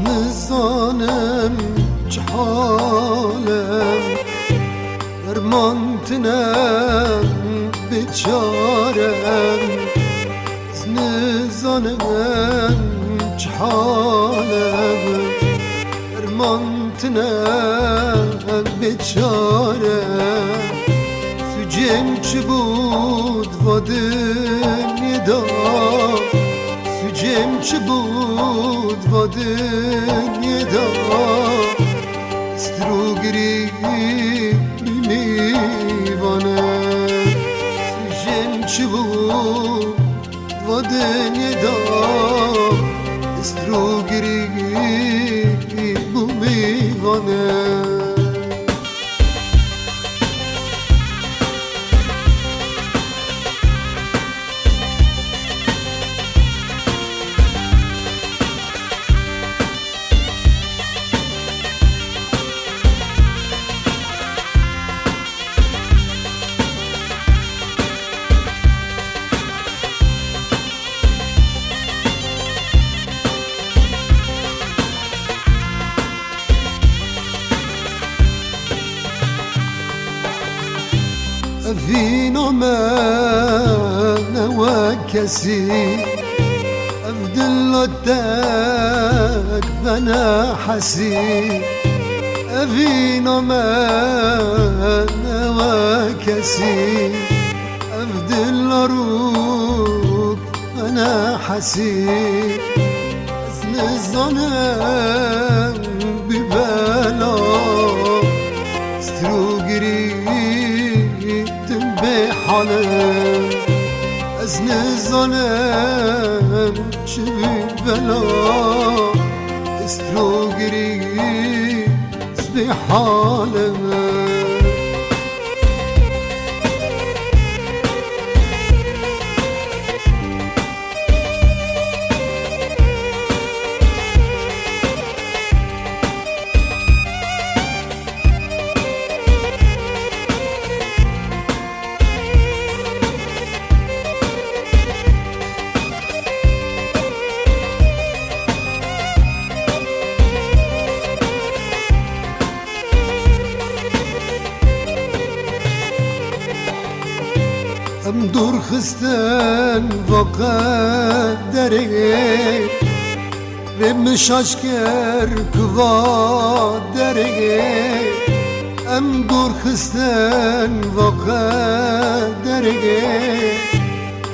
نزانم چه حالم درمان تنم بیچارم نزانم چه حالم درمان تنم بیچارم سوچم چه بود و دنیا سوچم چه بود و دنیا استروگری میوانه سوچم چه بود و دنیا استروگری میوانه فينا من وكسي أفضل الدك بنا حسي فينا من وكسي أفضل روك بنا حسي أزن الظنم ببلا استروقري حالم از نزانم چه بلا استروگری به حالم ام دور خستن و قدره رمش اشکر کوا دره ام دور خستن و قدره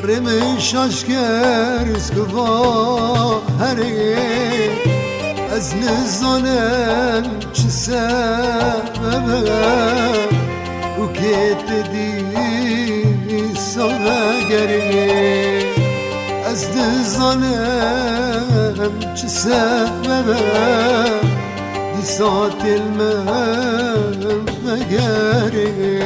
رمش اشکر کوا هره از نزانم چه سببه و که تدی سوگری از دزانم چه سببه دی ساتل من مگری